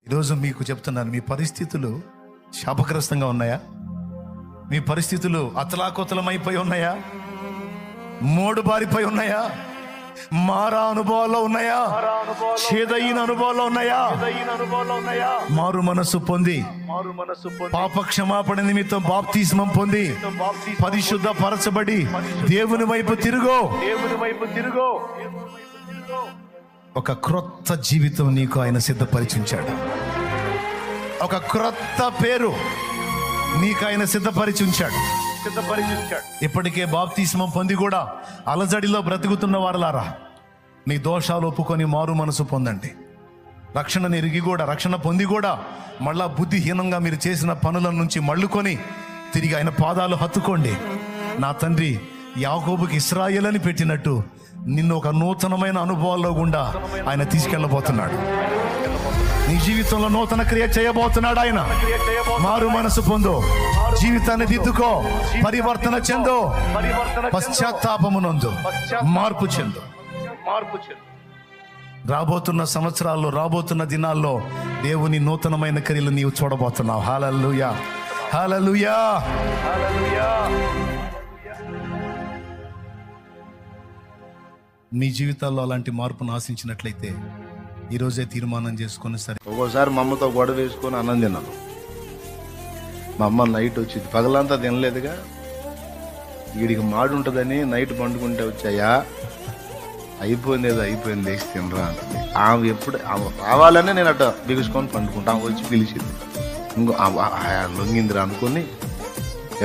ఈరోజు మీకు చెప్తున్నాను, మీ పరిస్థితులు శాపగ్రస్తంగా ఉన్నాయా? మీ పరిస్థితులు అతలాకుతలమైపోయి ఉన్నాయా? మోడుబారిపోయి ఉన్నాయా? మారా అనుభవాల్లో ఉన్నాయా? చేదైన అనుభవాల్లో ఉన్నాయా? మారు మనస్సు పొంది పాప క్షమాపణ నిమిత్తం బాప్తిస్మం పొంది పరిశుద్ధ పరచబడి దేవుని వైపు తిరుగో. ఒక క్రొత్త జీవితం నీకు ఆయన సిద్ధపరిచుంచాడు. ఒక క్రొత్త పేరు నీకు ఆయన సిద్ధపరిచుంచాడు. ఇప్పటికే బాప్తిస్మం పొంది కూడా అలజడిలో బ్రతుకుతున్న వారలారా, మీ దోషాలు ఒప్పుకొని మారు మనసు పొందండి. రక్షణ ఎరిగి కూడా, రక్షణ పొంది కూడా మళ్ళా బుద్ధిహీనంగా మీరు చేసిన పనుల నుంచి మళ్ళుకొని తిరిగి ఆయన పాదాలు హత్తుకోండి. నా తండ్రి యాకోబుకి ఇశ్రాయేలు అని పెట్టినట్టు నిన్ను ఒక నూతనమైన అనుభవాల్లో గుండా ఆయన తీసుకెళ్ళబోతున్నాడు. నీ జీవితంలో నూతన క్రియ చేయబోతున్నాడు ఆయన. మారు మనసు పొందు, జీవితాన్ని దిద్దుకో, పరివర్తన చెందు, పశ్చాత్తాపమునందు మార్పు చెందు. రాబోతున్న సంవత్సరాల్లో, రాబోతున్న దినాల్లో దేవుని నూతనమైన క్రియలు నీవు చూడబోతున్నావు. హల్లెలూయా, హల్లెలూయా. మీ జీవితాల్లో అలాంటి మార్పును ఆశించినట్లయితే ఈరోజే తీర్మానం చేసుకొని, సరే. ఒక్కోసారి మా అమ్మతో గొడవ వేసుకొని అన్నం తిన్నాను. మా అమ్మ నైట్ వచ్చింది, పగలంతా తినలేదుగా, వీడికి మాడు ఉంటుందని నైట్ పండుకుంటే వచ్చాయా, అయిపోయింది ఏదో అయిపోయింది, లేచి తినరా అంటుంది. ఆమె ఎప్పుడు రావాలని నేను అట్ట బిగుసుకొని పండుకుంటా. ఆమె వచ్చి పిలిచింది, ఇంకో లొంగిందిరా అనుకుని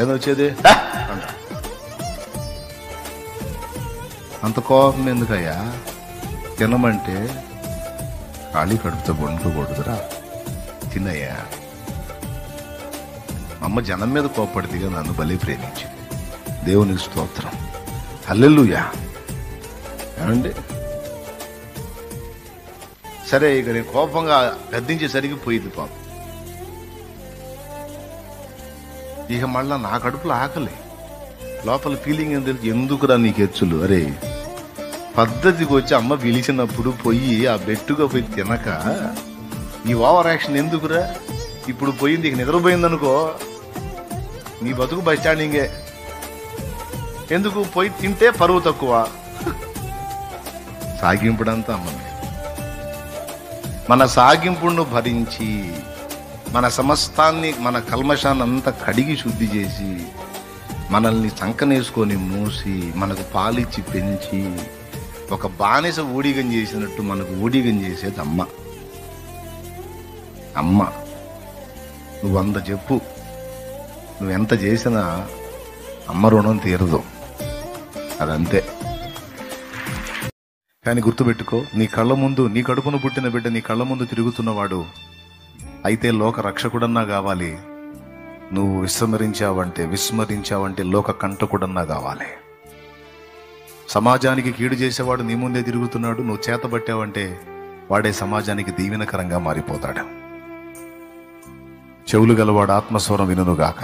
ఏదో వచ్చేది అంట. అంత కోపం ఎందుకయ్యా? తినమంటే ఖాళీ కడుపుతో వండుకోకూడదురా, తినయ్యా. అమ్మ జనం మీద కోప్పడిదిగా నన్ను బలి ప్రేమించింది. దేవునికి స్తోత్రం, హల్లెలూయా. ఏమండి, సరే ఇక నేను కోపంగా గద్దించేసరికి పోయింది పాపం. ఇక మళ్ళా నా కడుపులో ఆకలి, లోపల ఫీలింగ్ ఏం తెలుసు, ఎందుకురా నీకు హెచ్చులు? అరే, పద్ధతికి వచ్చి అమ్మ పిలిచినప్పుడు పోయి ఆ బెట్టుగా పోయి తినక ఈ ఓవర్ యాక్షన్ ఎందుకురా? ఇప్పుడు పోయింది, ఇక నిద్రపోయిందనుకో నీ బతుకు బస్ స్టాండింగే. ఎందుకు పోయి తింటే పరువు తక్కువ. సాగింపుడంతా అమ్మమే. మన సాగింపును భరించి మన సమస్తాన్ని, మన కల్మషాన్ని అంతా కడిగి శుద్ధి చేసి మనల్ని చంకనేసుకొని మూసి మనకు పాలిచ్చి పెంచి ఒక బానిస ఊడిగం చేసినట్టు మనకు ఊడిగం చేసేది అమ్మ. అమ్మ నువ్వు 100 చెప్పు, నువ్వెంత చేసినా అమ్మ రుణం తీరదు, అదంతే. కానీ గుర్తుపెట్టుకో, నీ కళ్ళ ముందు, నీ కడుపును పుట్టిన బిడ్డ నీ కళ్ళ ముందు తిరుగుతున్నవాడు అయితే లోక రక్షకుడన్నా కావాలి. నువ్వు విస్మరించావంటే లోక కంటకుడన్నా కావాలి. సమాజానికి కీడు చేసేవాడు నీ ముందే తిరుగుతున్నాడు, నువ్వు చేతబట్టావంటే వాడే సమాజానికి దీవెనకరంగా మారిపోతాడు. చెవులు గలవాడు ఆత్మస్వరం వినుగాక.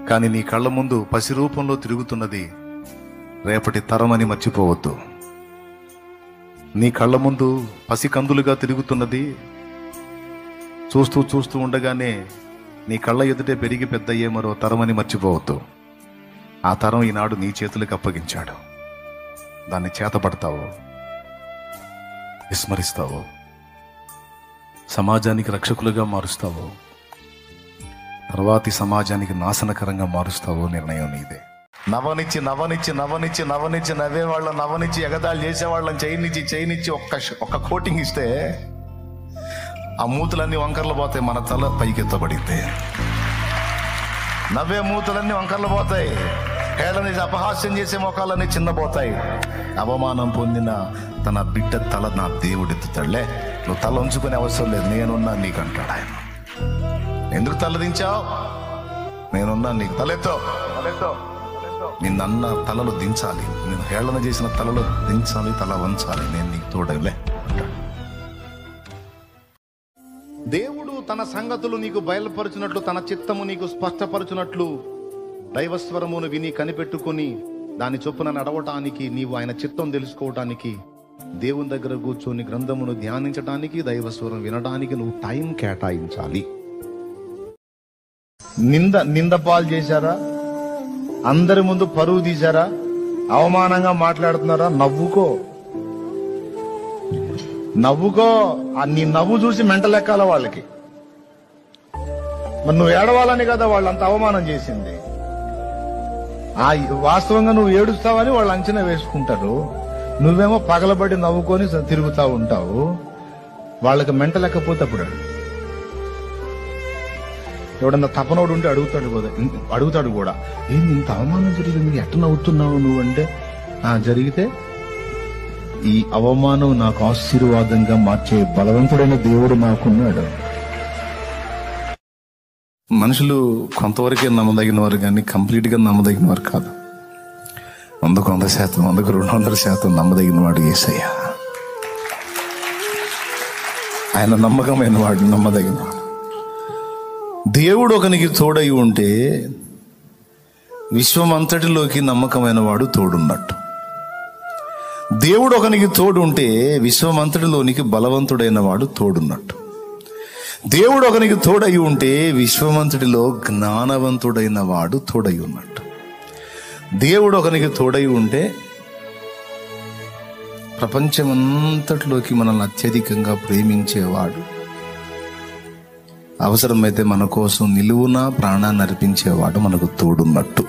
కానీ నీ కళ్ళ ముందు పసి రూపంలో తిరుగుతున్నది రేపటి తరమని మర్చిపోవద్దు. నీ కళ్ళ ముందు పసి కందులుగా తిరుగుతున్నది చూస్తూ చూస్తూ ఉండగానే నీ కళ్ళ ఎదుటే పెరిగి పెద్దయ్యే మరో తరమని మర్చిపోవద్దు. ఆ తరం ఈనాడు నీ చేతులకు అప్పగించాడు. దాన్ని చేతపడతావో, విస్మరిస్తావో, సమాజానికి రక్షకులుగా మారుస్తావో, తర్వాతి సమాజానికి నాశనకరంగా మారుస్తావో నిర్ణయం నీదే. నవనిచ్చి నవనిచ్చి నవనిచ్చి నవనిచ్చి నవ్వేవాళ్ళని, నవనిచ్చి ఎగతాళి చేసేవాళ్ళని చేయనిచ్చి ఒక్క కోటింగ్ ఇస్తే ఆ మూతులన్నీ వంకర్లు పోతాయి, మన తల పైకెత్తబడితే. నవ్వే మూతులన్నీ వంకర్లు పోతాయి, హేళన అపహాస్యం చేసే మొఖాలన్నీ చిన్నపోతాయి. అవమానం పొందిన తన బిడ్డ తల నా దేవుడెత్తుతాడులే, నువ్వు తల ఉంచుకునే అవసరం లేదు, నేనున్నా నీకు అంటాడు ఆయన. ఎందుకు తలదించావు? నేనున్నా నీకు, తలెత్తో. నిన్నన్న తలలు దించాలి, నేను హేళన చేసిన తలలు దించాలి, తల వంచాలి, నేను నీకు తోడలే. దేవుడు తన సంగతులు నీకు బయలుపరచినట్లు, తన చిత్తము నీకు స్పష్టపరచునట్లు దైవస్వరమును విని కనిపెట్టుకొని దాని చొప్పున నడవటానికి, నీవు ఆయన చిత్తం తెలుసుకోవటానికి దేవుని దగ్గర కూర్చొని గ్రంథమును ధ్యానించడానికి, దైవస్వరం వినడానికి నువ్వు టైం కేటాయించాలి. నింద పాలు చేశారా? అందరి ముందు పరువు తీశారా? అవమానంగా మాట్లాడుతున్నారా? నవ్వుకో. నీ నవ్వు చూసి మెంటలెక్కాల వాళ్ళకి. మరి నువ్వు ఏడవాలని కదా వాళ్ళంత అవమానం చేసింది. వాస్తవంగా నువ్వు ఏడుస్తావని వాళ్ళు అంచనా వేసుకుంటారు. నువ్వేమో పగలబడి నవ్వుకొని తిరుగుతా ఉంటావు. వాళ్ళకి మెంటలెక్కపోతే అప్పుడు ఎవడన్నా తపనోడు ఉంటే అడుగుతాడు కూడా, ఏంది ఇంత అవమానం జరిగింది, ఎట్లా నవ్వుతున్నావు నువ్వు అంటే, జరిగితే ఈ అవమానం నాకు ఆశీర్వాదంగా మార్చే బలవంతుడైన దేవుడు నాకున్నాడు. మనుషులు కొంతవరకే నమ్మదగిన వారు కానీ కంప్లీట్ గా నమ్మదగిన వారు కాదు. 100% 200% నమ్మదగిన వాడు యేసయ్య. ఆయన నమ్మకమైన వాడు, నమ్మదగిన వాడు. దేవుడు ఒకనికి తోడై ఉంటే విశ్వమంతటిలోకి నమ్మకమైన వాడు తోడున్నట్టు. దేవుడు ఒకనికి తోడు ఉంటే విశ్వమంతటిలోనికి బలవంతుడైన వాడు తోడున్నట్టు. దేవుడు ఒకనికి తోడై ఉంటే విశ్వమంతటిలో జ్ఞానవంతుడైన వాడు తోడై ఉన్నట్టు. దేవుడు ఒకనికి తోడై ఉంటే ప్రపంచమంతటిలోకి మనల్ని అత్యధికంగా ప్రేమించేవాడు, అవసరమైతే మన కోసం నిలువునా ప్రాణాన్ని అర్పించేవాడు మనకు తోడున్నట్టు.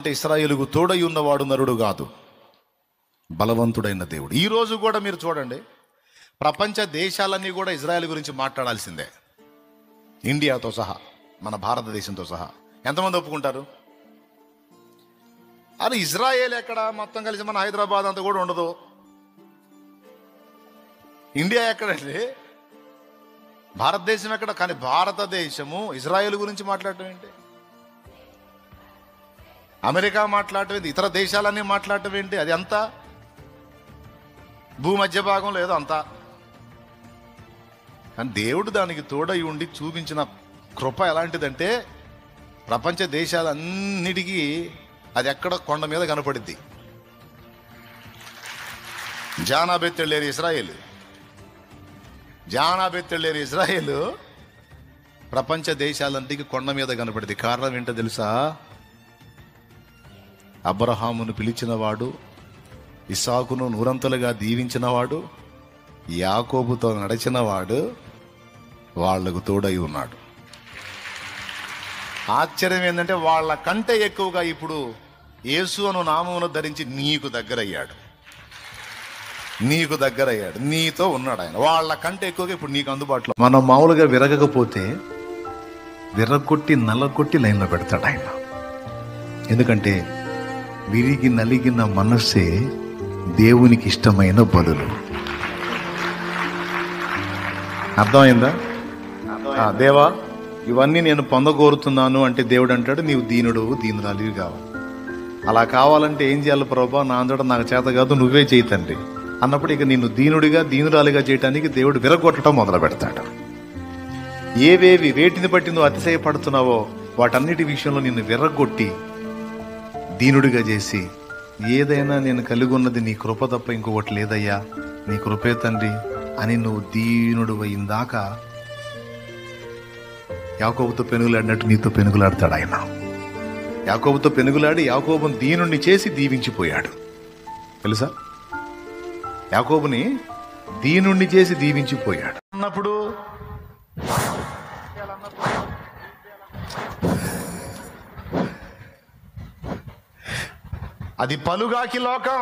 అంటే ఇశ్రాయేలుకు తోడై ఉన్నవాడు నరుడు కాదు, బలవంతుడైన దేవుడు. ఈ రోజు కూడా మీరు చూడండి, ప్రపంచ దేశాలన్నీ కూడా ఇజ్రాయెల్ గురించి మాట్లాడాల్సిందే, ఇండియాతో సహా, మన భారతదేశంతో సహా. ఎంతమంది ఒప్పుకుంటారు? అది ఇజ్రాయేల్ ఎక్కడ, మొత్తం కలిసి మన హైదరాబాద్ అంతా కూడా ఉండదు. ఇండియా ఎక్కడండి? భారతదేశం ఎక్కడ? కానీ భారతదేశము ఇజ్రాయేల్ గురించి మాట్లాడటం ఏంటి? అమెరికా మాట్లాడటం ఏంటి? ఇతర దేశాలన్నీ మాట్లాడటం ఏంటి? అది అంతా భూమధ్య భాగంలో ఏదో అంతా. కానీ దేవుడు దానికి తోడై ఉండి చూపించిన కృప ఎలాంటిదంటే, ప్రపంచ దేశాలన్నిటికీ అది ఎక్కడ కొండ మీద కనపడిద్ది. జానాబెత్తెళ్ళేరు ఇజ్రాయేల్, జానాబెత్తెళ్ళేరు ఇజ్రాయేల్ ప్రపంచ దేశాలన్నిటికీ కొండ మీద కనపడింది. కారణం ఏంటో తెలుసా? అబ్రహామును పిలిచినవాడు, ఇస్సాకును నూరంతలుగా దీవించినవాడు, యాకోబుతో నడిచినవాడు వాళ్లకు తోడై ఉన్నాడు. ఆశ్చర్యం ఏంటంటే, వాళ్ళ కంటే ఎక్కువగా ఇప్పుడు యేసు అను నామమును ధరించి నీకు దగ్గరయ్యాడు, నీతో ఉన్నాడు ఆయన. వాళ్ళ కంటే ఎక్కువగా ఇప్పుడు నీకు అందుబాటులో. మనం మామూలుగా విరగకపోతే విరగొట్టి నల్లగొట్టి లైన్లో పెడతాడు ఆయన. ఎందుకంటే విరిగి నలిగిన మనస్సే దేవునికి ఇష్టమైన బలులు. అర్థమైందా? దేవా, ఇవన్నీ నేను పొందగోరుతున్నాను అంటే దేవుడు అంటాడు, నీవు దీనుడు దీనురాలివి కావాలి. అలా కావాలంటే ఏం చేయాలి ప్రభా? నా అంతటా నాకు చేత కాదు, నువ్వే చేయి తండ్రి అన్నప్పుడు ఇక నిన్ను దీనుడిగా దీనురాలిగా చేయటానికి దేవుడు విరగొట్టడం మొదలు పెడతాడు. వేటిని బట్టి నువ్వు అతిశయపడుతున్నావో వాటన్నిటి విషయంలో నిన్ను విరగొట్టి దీనుడిగా చేసి, ఏదైనా నేను కలిగి ఉన్నది నీ కృప తప్ప ఇంకొకటి లేదయ్యా, నీ కృపే తండ్రి అని నువ్వు దీనుడు అయిందాక యాకోబుతో పెనుగులాడినట్టు నీతో పెనుగులాడతాడు ఆయన. యాకోబుతో పెనుగులాడి యాకోబుని దీనుడిని చేసి దీవించిపోయాడు. తెలుసా? యాకోబుని దీనుడిని చేసి దీవించిపోయాడు అన్నప్పుడు అది పలుగాకి లోకం,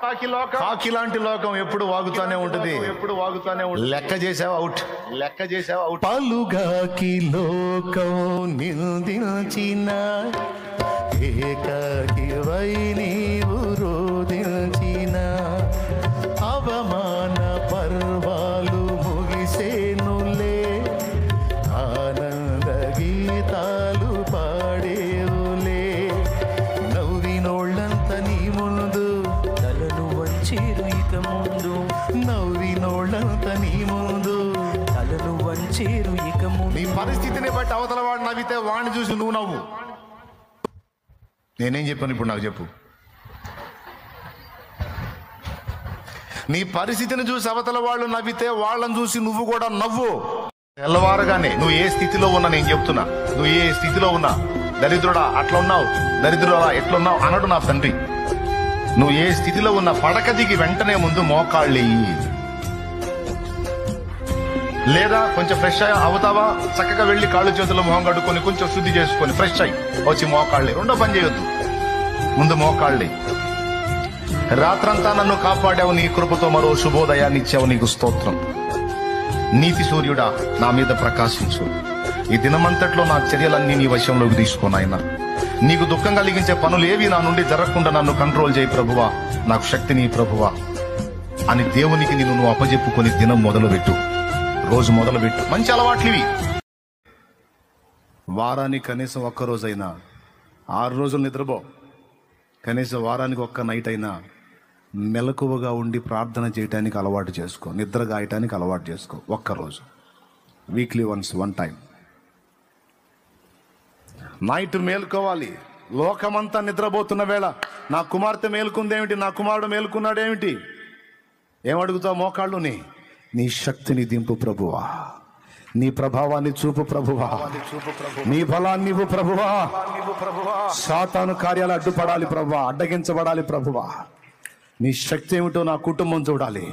కాకి లాంటి లోకం ఎప్పుడు వాగుతానే ఉంటుంది. లెక్క చేసావు అవుట్. పలుగాకి లోకం నిందించిన ఏకాకివై నీవు రోదించిన అవమాన పర్వాలు ముగిసేనులే, ఆనంద గీతాలు పాడేవులే. నవ్వినోళ్ళంత నీ ముందు తలను వంచిరు ఇక ముందు, నవ్వినోళ్ళంత నీ ముందు తలను వంచిరు ఇక ముందు. నీ పరిస్థితిని బట్టి అవతల వాడు నవ్వితే వాడిని చూసి నువ్వు నవ్వు. నేనేం చెప్పాను ఇప్పుడు? నాకు చెప్పు. నీ పరిస్థితిని చూసి అవతల వాళ్ళు నవ్వితే వాళ్ళని చూసి నువ్వు కూడా నవ్వు. తెల్లవారుగానే నువ్వు ఏ స్థితిలో ఉన్నా, నేను చెప్తున్నా, నువ్వు ఏ స్థితిలో ఉన్నా, దరిద్రుడా అట్లా ఉన్నావు, దరిద్రుడా ఎట్లున్నావు అనడు నా తండ్రి. నువ్వు ఏ స్థితిలో ఉన్నా పడక దిగి వెంటనే ముందు మోకాళ్ళెయ్యి. లేదా కొంచెం ఫ్రెష్ అవుతావా, చక్కగా వెళ్ళి కాళ్ళు చేతులు మొహం కడుక్కొని కొంచెం శుద్ధి చేసుకొని ఫ్రెష్ అయ్యి వచ్చి మోకాళ్ళే. రెండో పని చేయొద్దు, ముందు మోకాళ్ళే. రాత్రంతా నన్ను కాపాడావు, నీ కృపతో మరో శుభోదయాన్ని ఇచ్చావు, నీకు స్తోత్రం. నీతి సూర్యుడా నా మీద ప్రకాశించు. ఈ దినమంతట్లో నా చర్యలన్నీ నీ వశంలోకి తీసుకోనాయన. నీకు దుఃఖం కలిగించే పనులు ఏవి నా నుండి జరగకుండా నన్ను కంట్రోల్ చేయి ప్రభువా, నాకు శక్తిని ప్రభువా అని దేవునికి నువ్వు అప్పజెప్పుకొని దినం మొదలుపెట్టు, రోజు మొదలుపెట్టు. మంచి అలవాట్లు ఇవి. వారానికి కనీసం ఒక్క రోజైనా, 6 రోజులు నిద్రపో, కనీసం వారానికి ఒక్క నైట్ అయినా మెలకువగా ఉండి ప్రార్థన చేయటానికి అలవాటు చేసుకో, నిద్ర గాయటానికి అలవాటు చేసుకో. ఒక్కరోజు, వీక్లీ వన్స్, 1 టైం నైట్ మేలుకోవాలి. లోకమంతా నిద్రపోతున్న వేళ నా కుమార్తె మేలుకుందేమిటి, నా కుమారుడు మేలుకున్నాడేమిటి, ఏమడుగుతావు? మోకాళ్ళుని నీ శక్తిని దింపు ప్రభువా, నీ ప్రభావాన్ని చూపు ప్రభువా, నీ బలాన్ని ఇవ్వు ప్రభువా. సాతాను కార్యాలు అడ్డుపడాలి ప్రభువా, అడ్డగించబడాలి ప్రభువా. నీ శక్తి ఏమిటో నా కుటుంబం చూడాలి,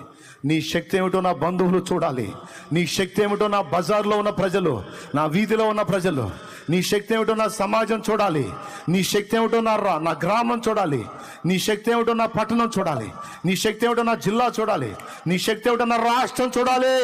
నీ శక్తి ఏమిటో నా బంధువులు చూడాలి, నీ శక్తి ఏమిటో నా బజార్లో ఉన్న ప్రజలు, నా వీధిలో ఉన్న ప్రజలు, నీ శక్తి ఏమిటో నా సమాజం చూడాలి, నీ శక్తి ఏమిటో నా గ్రామం చూడాలి, నీ శక్తి ఏమిటో నా పట్టణం చూడాలి, నీ శక్తి ఏమిటో నా జిల్లా చూడాలి, నీ శక్తి ఏమిటో నా రాష్ట్రం చూడాలి.